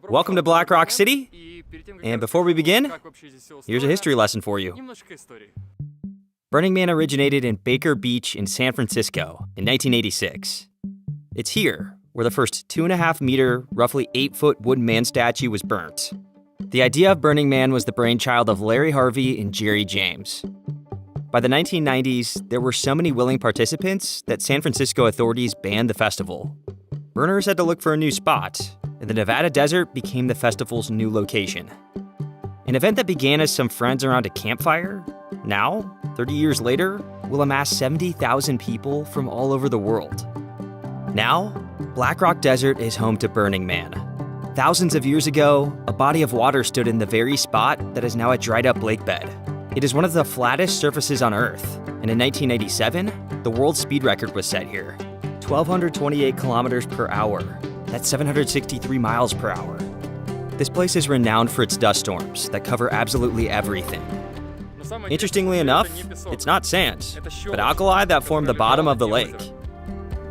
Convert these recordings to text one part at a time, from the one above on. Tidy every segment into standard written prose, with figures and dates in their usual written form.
Welcome to Black Rock City, and before we begin, here's a history lesson for you. Burning Man originated in Baker Beach in San Francisco in 1986. It's here where the first 2.5-meter, roughly 8-foot wooden man statue was burnt. The idea of Burning Man was the brainchild of Larry Harvey and Jerry James. By the 1990s, there were so many willing participants that San Francisco authorities banned the festival. Burners had to look for a new spot, and the Nevada desert became the festival's new location. An event that began as some friends around a campfire, now, 30 years later, will amass 70,000 people from all over the world. Now, Black Rock Desert is home to Burning Man. Thousands of years ago, a body of water stood in the very spot that is now a dried-up lake bed. It is one of the flattest surfaces on Earth, and in 1987, the world speed record was set here. 1,228 kilometers per hour. That's 763 miles per hour. This place is renowned for its dust storms that cover absolutely everything. Interestingly enough, it's not sand, but alkali that form the bottom of the lake.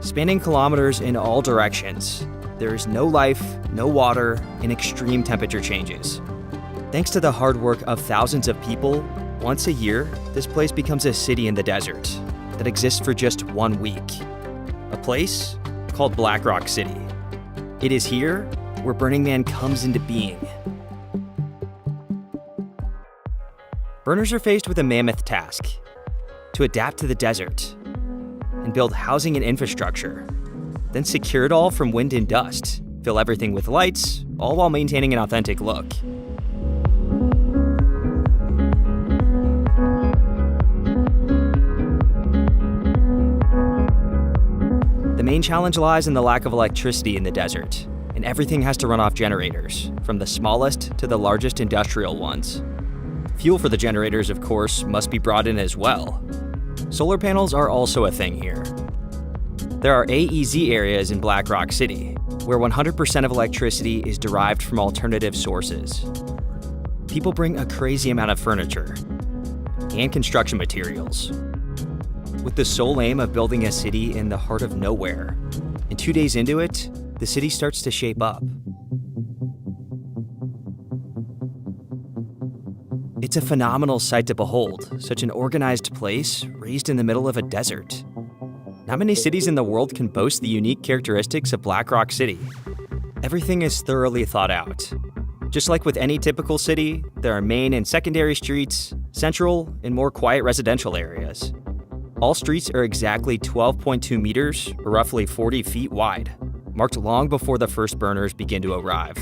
Spanning kilometers in all directions, there is no life, no water, and extreme temperature changes. Thanks to the hard work of thousands of people, once a year, this place becomes a city in the desert that exists for just 1 week. A place called Black Rock City. It is here where Burning Man comes into being. Burners are faced with a mammoth task: to adapt to the desert and build housing and infrastructure, then secure it all from wind and dust, fill everything with lights, all while maintaining an authentic look. The main challenge lies in the lack of electricity in the desert, and everything has to run off generators, from the smallest to the largest industrial ones. Fuel for the generators, of course, must be brought in as well. Solar panels are also a thing here. There are AEZ areas in Black Rock City, where 100% of electricity is derived from alternative sources. People bring a crazy amount of furniture and construction materials, with the sole aim of building a city in the heart of nowhere. And 2 days into it, the city starts to shape up. It's a phenomenal sight to behold, such an organized place raised in the middle of a desert. Not many cities in the world can boast the unique characteristics of Black Rock City. Everything is thoroughly thought out. Just like with any typical city, there are main and secondary streets, central and more quiet residential areas. All streets are exactly 12.2 meters, or roughly 40 feet wide, marked long before the first burners begin to arrive.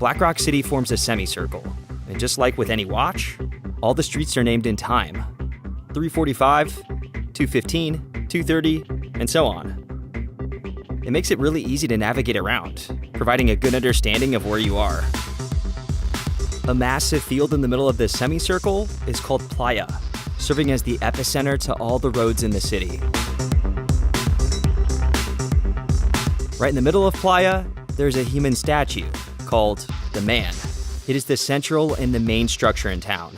Black Rock City forms a semicircle, and just like with any watch, all the streets are named in time: 345, 215, 230, and so on. It makes it really easy to navigate around, providing a good understanding of where you are. A massive field in the middle of this semicircle is called Playa, serving as the epicenter to all the roads in the city. Right in the middle of Playa, there's a human statue called the Man. It is the central and the main structure in town.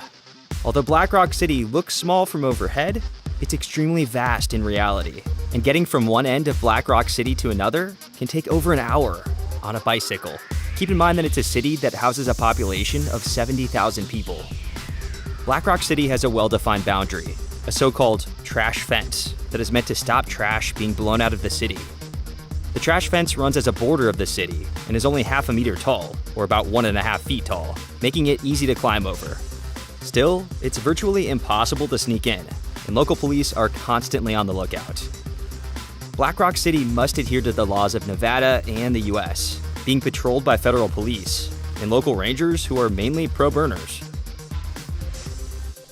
Although Black Rock City looks small from overhead, it's extremely vast in reality, and getting from one end of Black Rock City to another can take over an hour on a bicycle. Keep in mind that it's a city that houses a population of 70,000 people. Black Rock City has a well-defined boundary, a so-called trash fence that is meant to stop trash being blown out of the city. The trash fence runs as a border of the city and is only 0.5 meter tall, or about 1.5 feet tall, making it easy to climb over. Still, it's virtually impossible to sneak in, and local police are constantly on the lookout. Black Rock City must adhere to the laws of Nevada and the US, being patrolled by federal police and local rangers who are mainly pro-burners.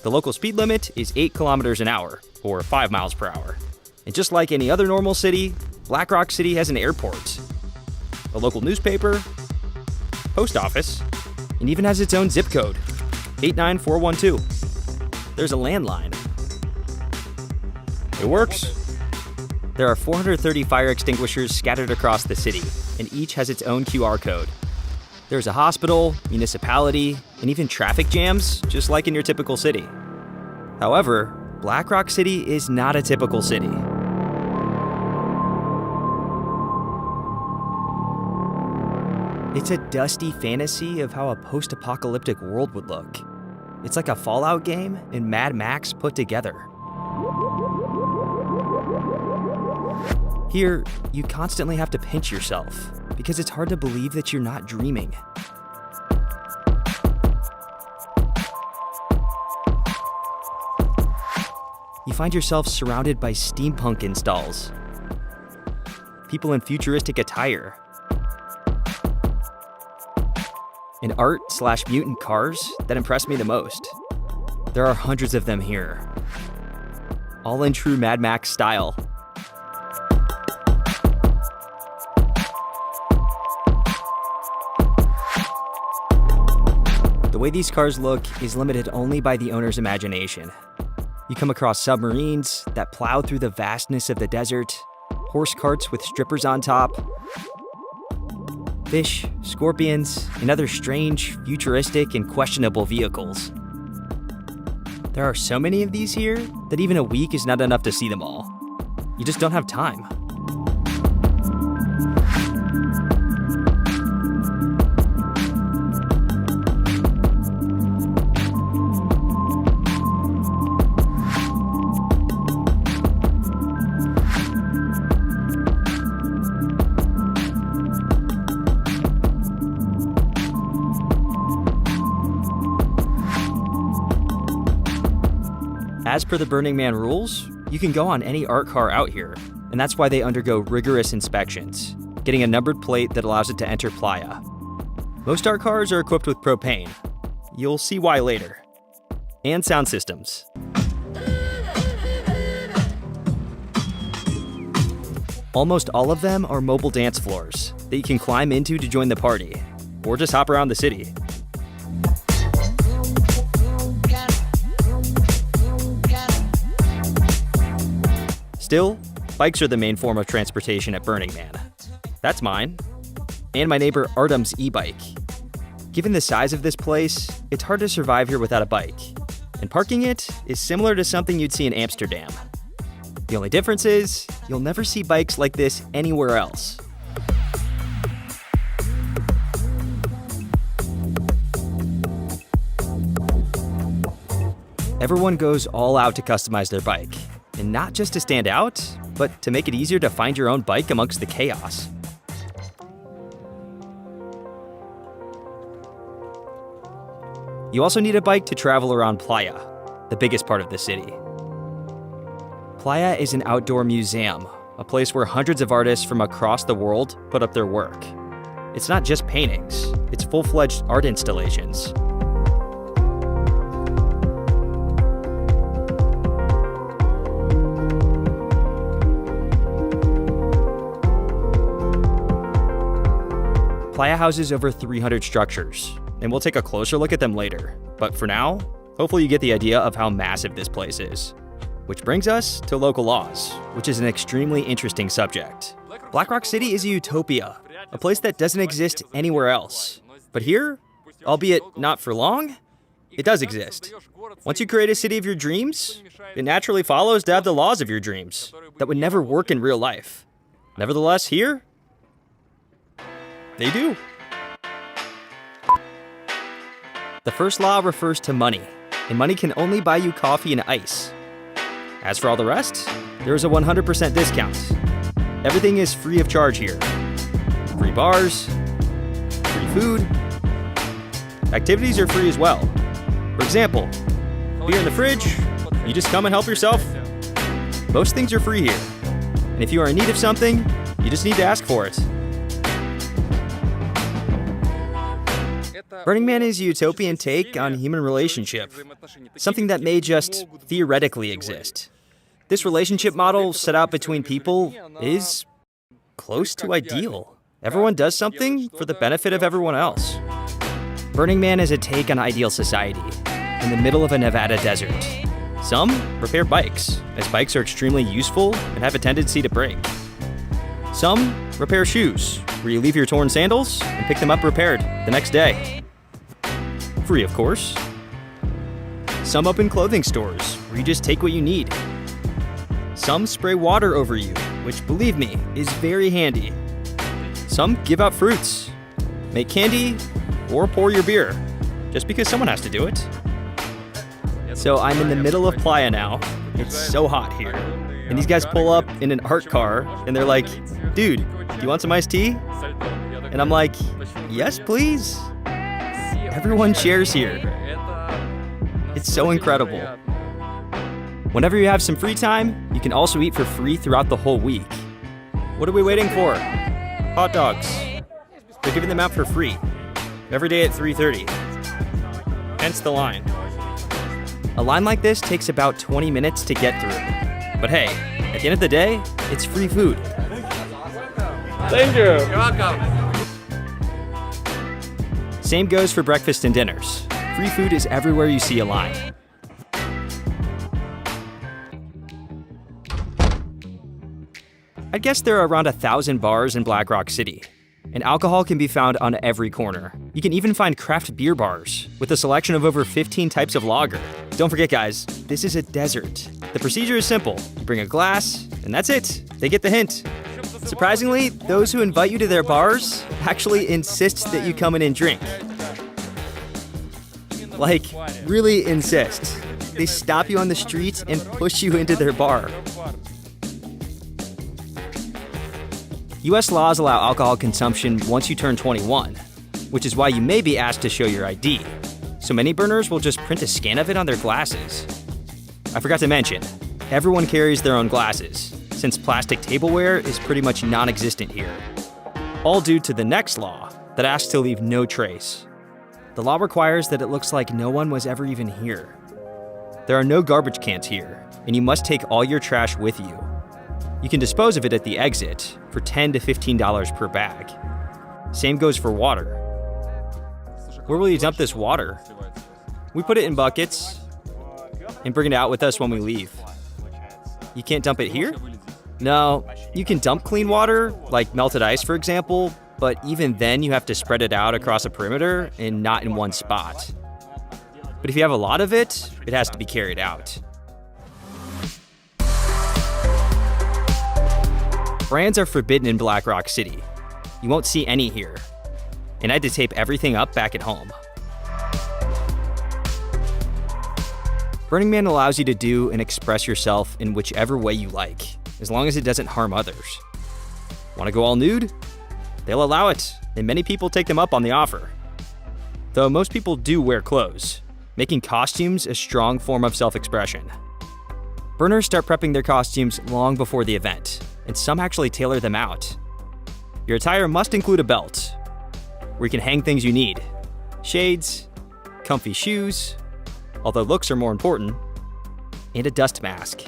The local speed limit is 8 kilometers an hour, or 5 miles per hour. And just like any other normal city, Black Rock City has an airport, a local newspaper, post office, and even has its own zip code, 89412. There's a landline. It works. There are 430 fire extinguishers scattered across the city, and each has its own QR code. There's a hospital, municipality, and even traffic jams, just like in your typical city. However, Black Rock City is not a typical city. It's a dusty fantasy of how a post-apocalyptic world would look. It's like a Fallout game and Mad Max put together. Here, you constantly have to pinch yourself because it's hard to believe that you're not dreaming. You find yourself surrounded by steampunk installs, people in futuristic attire, and art/mutant cars that impress me the most. There are hundreds of them here, all in true Mad Max style. The way these cars look is limited only by the owner's imagination. You come across submarines that plow through the vastness of the desert, horse carts with strippers on top, fish, scorpions, and other strange, futuristic, and questionable vehicles. There are so many of these here that even a week is not enough to see them all. You just don't have time. As per the Burning Man rules, you can go on any art car out here, and that's why they undergo rigorous inspections, getting a numbered plate that allows it to enter Playa. Most art cars are equipped with propane. You'll see why later. And sound systems. Almost all of them are mobile dance floors that you can climb into to join the party, or just hop around the city. Still, bikes are the main form of transportation at Burning Man. That's mine, and my neighbor Artem's e-bike. Given the size of this place, it's hard to survive here without a bike, and parking it is similar to something you'd see in Amsterdam. The only difference is, you'll never see bikes like this anywhere else. Everyone goes all out to customize their bike. And not just to stand out, but to make it easier to find your own bike amongst the chaos. You also need a bike to travel around Playa, the biggest part of the city. Playa is an outdoor museum, a place where hundreds of artists from across the world put up their work. It's not just paintings, it's full-fledged art installations. Playa houses over 300 structures, and we'll take a closer look at them later. But for now, hopefully you get the idea of how massive this place is. Which brings us to local laws, which is an extremely interesting subject. Black Rock City is a utopia, a place that doesn't exist anywhere else. But here, albeit not for long, it does exist. Once you create a city of your dreams, it naturally follows to have the laws of your dreams that would never work in real life. Nevertheless, here, they do. The first law refers to money, and money can only buy you coffee and ice. As for all the rest, there is a 100% discount. Everything is free of charge here. Free bars, free food. Activities are free as well. For example, beer in the fridge, you just come and help yourself. Most things are free here. And if you are in need of something, you just need to ask for it. Burning Man is a utopian take on human relationship, something that may just theoretically exist. This relationship model set out between people is close to ideal. Everyone does something for the benefit of everyone else. Burning Man is a take on ideal society in the middle of a Nevada desert. Some repair bikes, as bikes are extremely useful and have a tendency to break. Some repair shoes, where you leave your torn sandals and pick them up repaired the next day. Free, of course. Some open clothing stores, where you just take what you need. Some spray water over you, which, believe me, is very handy. Some give out fruits. make candy, or pour your beer, just because someone has to do it. So I'm in the middle of Playa now. It's so hot here. And these guys pull up in an art car, and they're like, dude, do you want some iced tea? And I'm like, yes, please. Everyone shares here. It's so incredible. Whenever you have some free time, you can also eat for free throughout the whole week. What are we waiting for? Hot dogs. They're giving them out for free. Every day at 3:30. Hence the line. A line like this takes about 20 minutes to get through. But hey, at the end of the day, it's free food. Thank you. You're welcome. Same goes for breakfast and dinners. Free food is everywhere you see a line. I guess there are around 1,000 bars in Black Rock City, and alcohol can be found on every corner. You can even find craft beer bars with a selection of over 15 types of lager. Don't forget, guys, this is a desert. The procedure is simple. You bring a glass, and that's it. They get the hint. Surprisingly, those who invite you to their bars actually insist that you come in and drink. Like, really insist. They stop you on the street and push you into their bar. US laws allow alcohol consumption once you turn 21, which is why you may be asked to show your ID. So many burners will just print a scan of it on their glasses. I forgot to mention, everyone carries their own glasses, since plastic tableware is pretty much non-existent here. All due to the next law that asks to leave no trace. The law requires that it looks like no one was ever even here. There are no garbage cans here, and you must take all your trash with you. You can dispose of it at the exit for $10 to $15 per bag. Same goes for water. Where will you dump this water? We put it in buckets and bring it out with us when we leave. You can't dump it here? No, you can dump clean water, like melted ice for example, but even then you have to spread it out across a perimeter and not in one spot. But if you have a lot of it, it has to be carried out. Brands are forbidden in Black Rock City. You won't see any here. And I had to tape everything up back at home. Burning Man allows you to do and express yourself in whichever way you like, as long as it doesn't harm others. Want to go all nude? They'll allow it, and many people take them up on the offer. Though most people do wear clothes, making costumes a strong form of self-expression. Burners start prepping their costumes long before the event, and some actually tailor them out. Your attire must include a belt, where you can hang things you need. Shades, comfy shoes, although looks are more important, and a dust mask.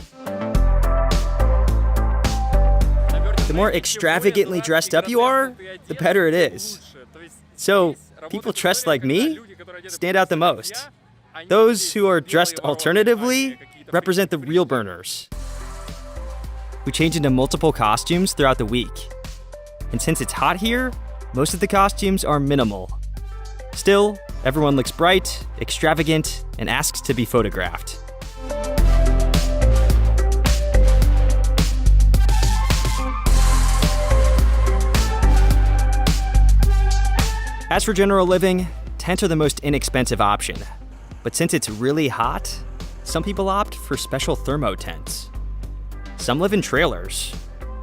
The more extravagantly dressed up you are, the better it is. So, people dressed like me stand out the most. Those who are dressed alternatively represent the real burners. We change into multiple costumes throughout the week. And since it's hot here, most of the costumes are minimal. Still, everyone looks bright, extravagant, and asks to be photographed. As for general living, tents are the most inexpensive option. But since it's really hot, some people opt for special thermo tents. Some live in trailers,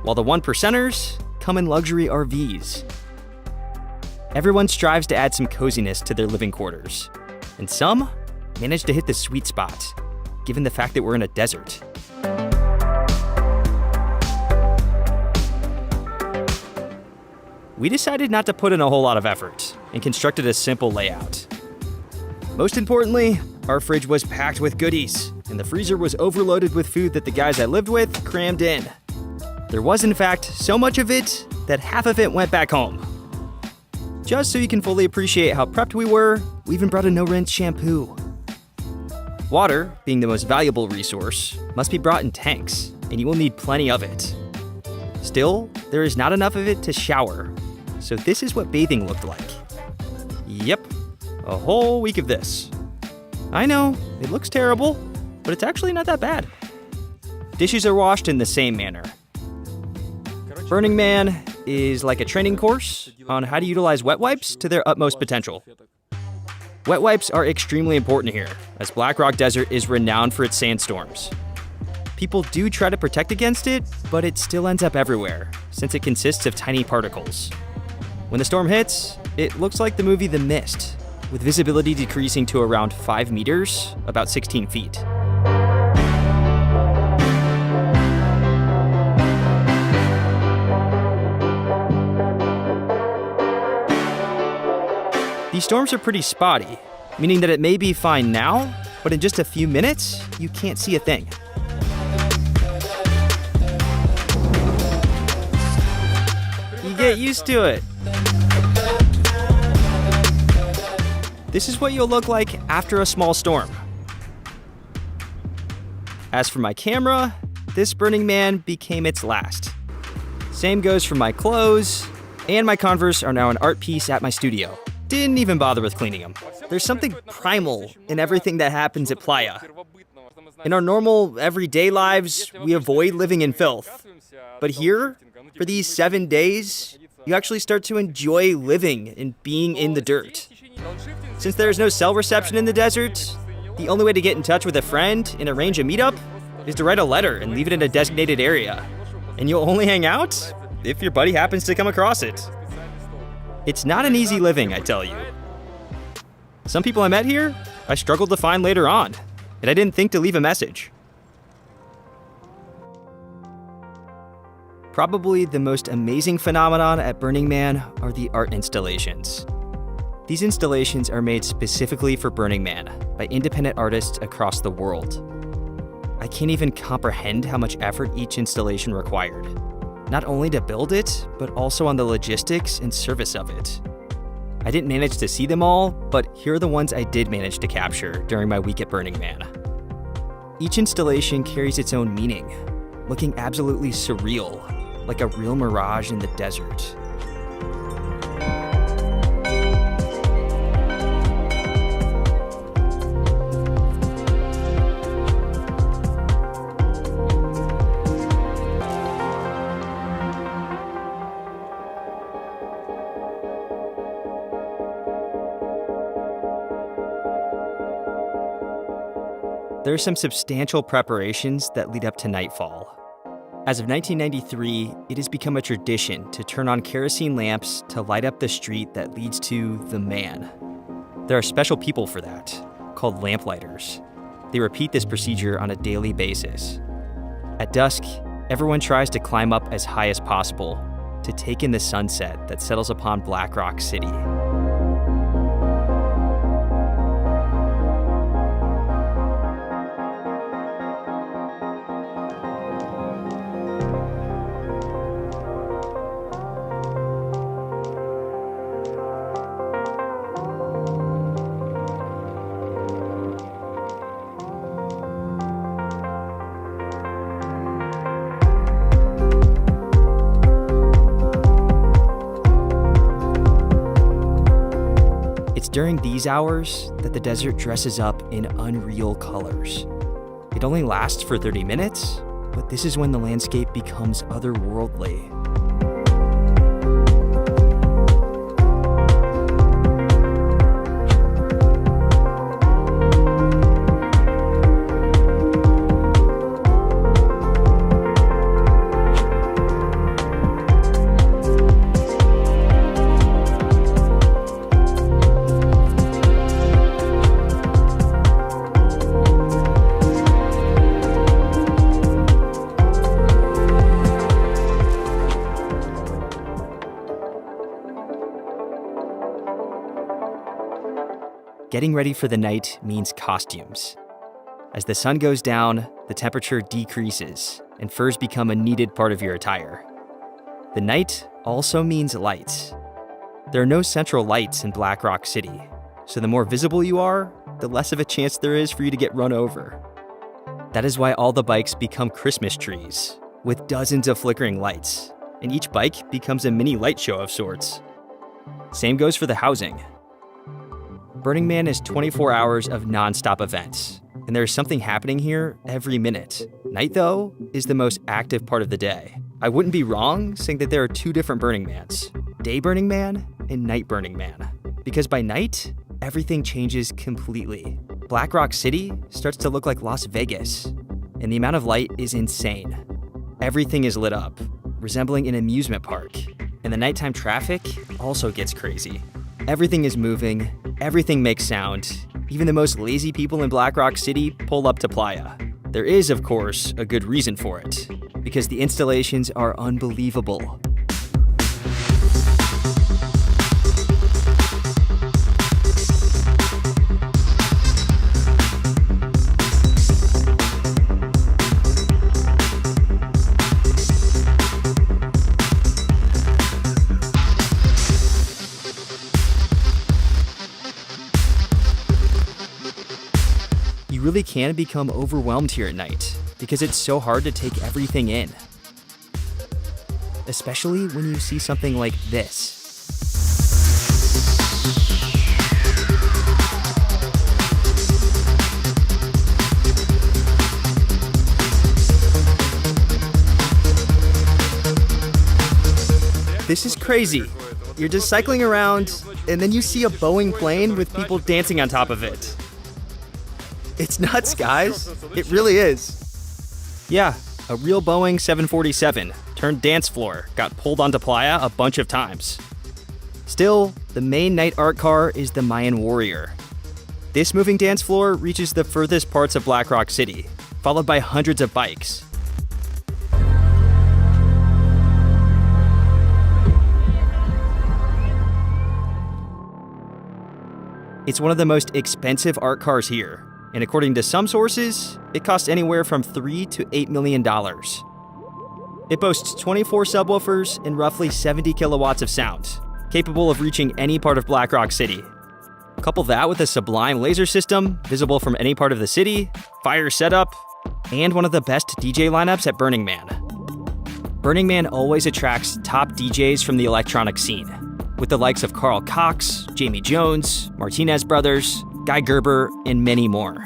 while the 1%ers come in luxury RVs. Everyone strives to add some coziness to their living quarters, and some manage to hit the sweet spot, given the fact that we're in a desert. We decided not to put in a whole lot of effort and constructed a simple layout. Most importantly, our fridge was packed with goodies, and the freezer was overloaded with food that the guys I lived with crammed in. There was, in fact, so much of it that half of it went back home. Just so you can fully appreciate how prepped we were, we even brought a no-rinse shampoo. Water, being the most valuable resource, must be brought in tanks, and you will need plenty of it. Still, there is not enough of it to shower, so this is what bathing looked like. Yep, a whole week of this. I know, it looks terrible, but it's actually not that bad. Dishes are washed in the same manner. Burning Man is like a training course on how to utilize wet wipes to their utmost potential. Wet wipes are extremely important here, as Black Rock Desert is renowned for its sandstorms. People do try to protect against it, but it still ends up everywhere, since it consists of tiny particles. When the storm hits, it looks like the movie The Mist, with visibility decreasing to around 5 meters, about 16 feet. These storms are pretty spotty, meaning that it may be fine now, but in just a few minutes, you can't see a thing. You get used to it. This is what you'll look like after a small storm. As for my camera, this Burning Man became its last. Same goes for my clothes, and my Converse are now an art piece at my studio. Didn't even bother with cleaning them. There's something primal in everything that happens at Playa. In our normal, everyday lives, we avoid living in filth. But here, for these 7 days, you actually start to enjoy living and being in the dirt. Since there's no cell reception in the desert, the only way to get in touch with a friend and arrange a meetup is to write a letter and leave it in a designated area. And you'll only hang out if your buddy happens to come across it. It's not an easy living, I tell you. Some people I met here, I struggled to find later on, and I didn't think to leave a message. Probably the most amazing phenomenon at Burning Man are the art installations. These installations are made specifically for Burning Man by independent artists across the world. I can't even comprehend how much effort each installation required. Not only to build it, but also on the logistics and service of it. I didn't manage to see them all, but here are the ones I did manage to capture during my week at Burning Man. Each installation carries its own meaning, looking absolutely surreal, like a real mirage in the desert. There are some substantial preparations that lead up to nightfall. As of 1993, it has become a tradition to turn on kerosene lamps to light up the street that leads to the Man. There are special people for that, called lamplighters. They repeat this procedure on a daily basis. At dusk, everyone tries to climb up as high as possible to take in the sunset that settles upon Black Rock City. It's during these hours that the desert dresses up in unreal colors. It only lasts for 30 minutes, but this is when the landscape becomes otherworldly. Getting ready for the night means costumes. As the sun goes down, the temperature decreases, and furs become a needed part of your attire. The night also means lights. There are no central lights in Black Rock City, so the more visible you are, the less of a chance there is for you to get run over. That is why all the bikes become Christmas trees, with dozens of flickering lights, and each bike becomes a mini light show of sorts. Same goes for the housing. Burning Man is 24 hours of non-stop events, and there's something happening here every minute. Night, though, is the most active part of the day. I wouldn't be wrong saying that there are two different Burning Mans, Day Burning Man and Night Burning Man. Because by night, everything changes completely. Black Rock City starts to look like Las Vegas, and the amount of light is insane. Everything is lit up, resembling an amusement park, and the nighttime traffic also gets crazy. Everything is moving, everything makes sound. Even the most lazy people in Black Rock City pull up to Playa. There is, of course, a good reason for it, because the installations are unbelievable. You really can become overwhelmed here at night because it's so hard to take everything in. Especially when you see something like this. This is crazy. You're just cycling around and then you see a Boeing plane with people dancing on top of it. It's nuts, guys. It really is. Yeah, a real Boeing 747 turned dance floor got pulled onto Playa a bunch of times. Still, the main night art car is the Mayan Warrior. This moving dance floor reaches the furthest parts of Black Rock City, followed by hundreds of bikes. It's one of the most expensive art cars here. And according to some sources, it costs anywhere from $3 to $8 million. It boasts 24 subwoofers and roughly 70 kilowatts of sound, capable of reaching any part of Black Rock City. Couple that with a sublime laser system, visible from any part of the city, fire setup, and one of the best DJ lineups at Burning Man. Burning Man always attracts top DJs from the electronic scene, with the likes of Carl Cox, Jamie Jones, Martinez Brothers, Guy Gerber, and many more.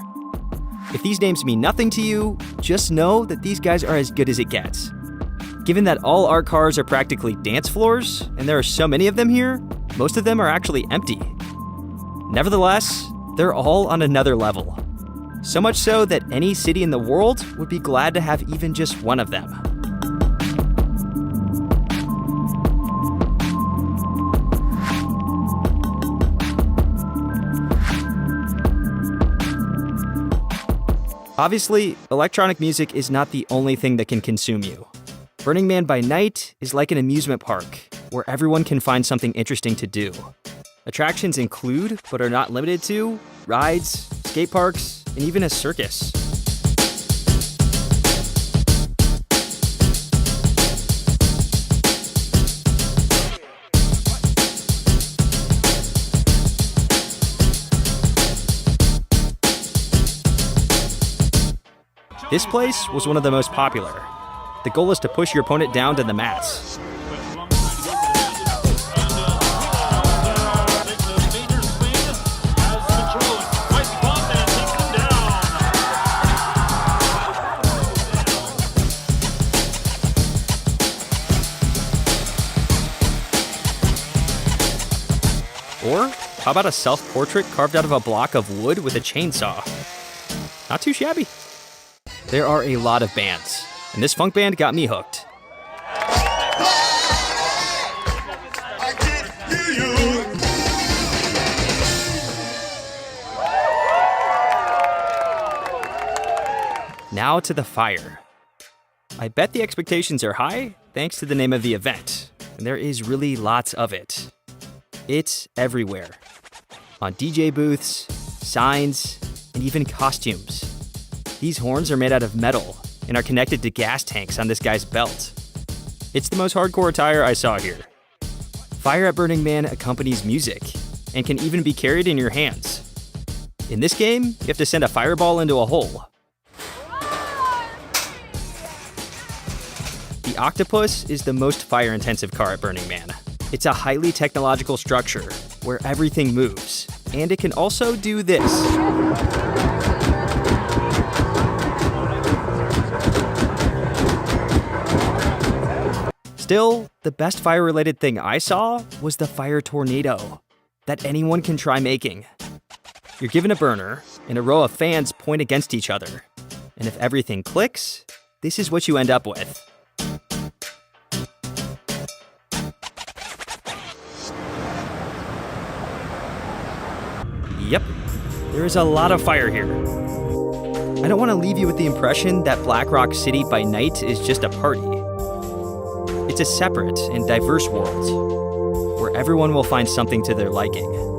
If these names mean nothing to you, just know that these guys are as good as it gets. Given that all art cars are practically dance floors, and there are so many of them here, most of them are actually empty. Nevertheless, they're all on another level. So much so that any city in the world would be glad to have even just one of them. Obviously, electronic music is not the only thing that can consume you. Burning Man by night is like an amusement park, where everyone can find something interesting to do. Attractions include, but are not limited to, rides, skate parks, and even a circus. This place was one of the most popular. The goal is to push your opponent down to the mats. Or, how about a self-portrait carved out of a block of wood with a chainsaw? Not too shabby. There are a lot of bands, and this funk band got me hooked. Now to the fire. I bet the expectations are high thanks to the name of the event, and there is really lots of it. It's everywhere. On DJ booths, signs, and even costumes. These horns are made out of metal and are connected to gas tanks on this guy's belt. It's the most hardcore attire I saw here. Fire at Burning Man accompanies music and can even be carried in your hands. In this game, you have to send a fireball into a hole. The Octopus is the most fire-intensive car at Burning Man. It's a highly technological structure where everything moves, and it can also do this. Still, the best fire-related thing I saw was the fire tornado that anyone can try making. You're given a burner, and a row of fans point against each other. And if everything clicks, this is what you end up with. Yep, there is a lot of fire here. I don't want to leave you with the impression that Black Rock City by night is just a party. It's a separate and diverse world where everyone will find something to their liking.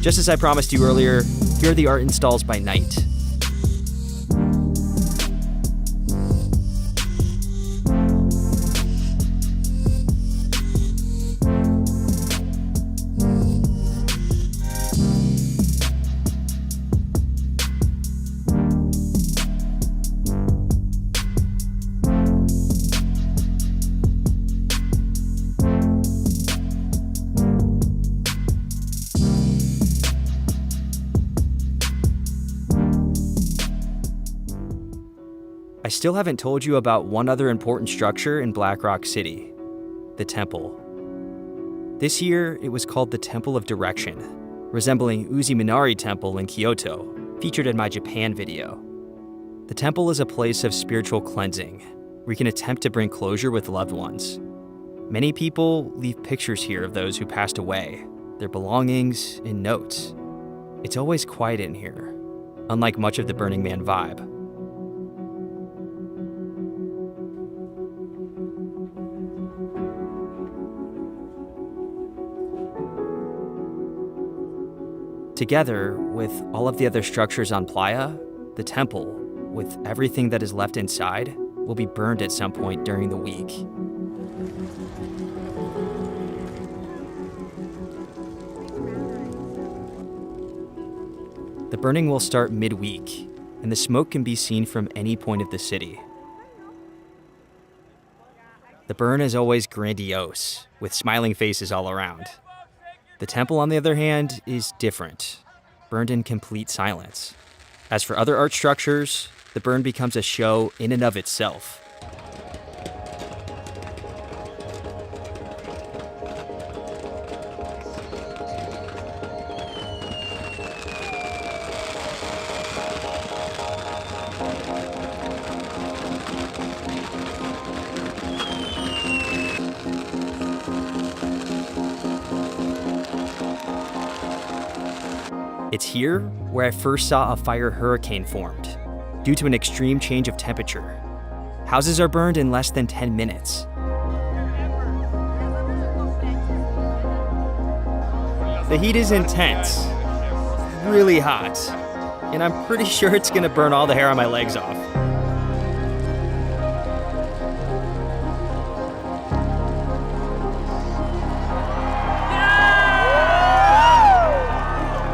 Just as I promised you earlier, here are the art installs by night. I still haven't told you about one other important structure in Black Rock City, the temple. This year, it was called the Temple of Direction, resembling Uzi-Minari Temple in Kyoto, featured in my Japan video. The temple is a place of spiritual cleansing, where you can attempt to bring closure with loved ones. Many people leave pictures here of those who passed away, their belongings, and notes. It's always quiet in here, unlike much of the Burning Man vibe. Together with all of the other structures on Playa, the temple, with everything that is left inside, will be burned at some point during the week. The burning will start midweek, and the smoke can be seen from any point of the city. The burn is always grandiose, with smiling faces all around. The temple, on the other hand, is different, burned in complete silence. As for other art structures, the burn becomes a show in and of itself. It's here where I first saw a fire hurricane formed, due to an extreme change of temperature. Houses are burned in less than 10 minutes. The heat is intense, really hot, and I'm pretty sure it's gonna burn all the hair on my legs off.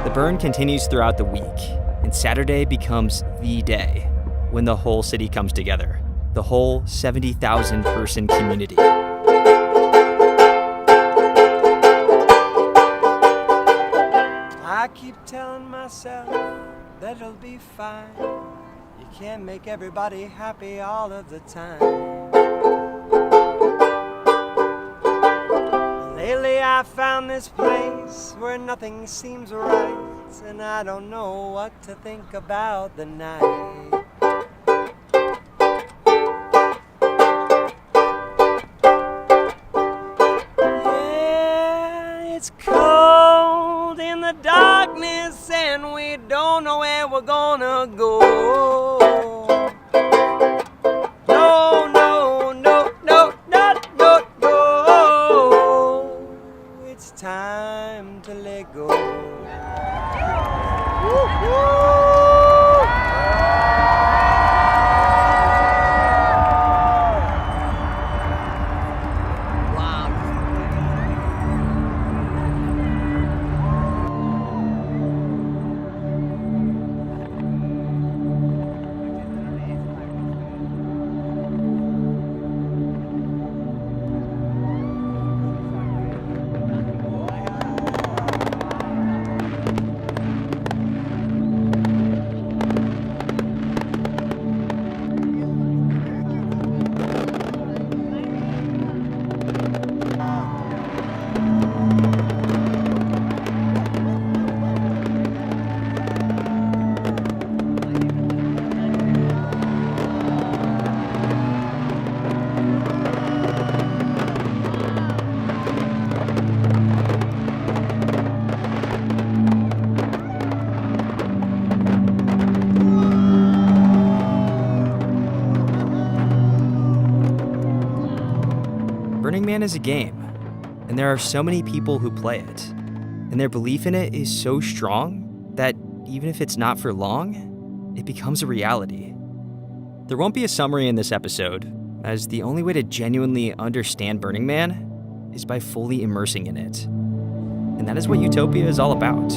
The burn continues throughout the week, and Saturday becomes the day when the whole city comes together, the whole 70,000 person community. I keep telling myself that it'll be fine. You can't make everybody happy all of the time. Lately I found this place where nothing seems right, and I don't know what to think about the night. Yeah, it's cold in the darkness, and we don't know where we're gonna go. Man is a game, and there are so many people who play it, and their belief in it is so strong that even if it's not for long, it becomes a reality. There won't be a summary in this episode, as the only way to genuinely understand Burning Man is by fully immersing in it. And that is what Utopia is all about.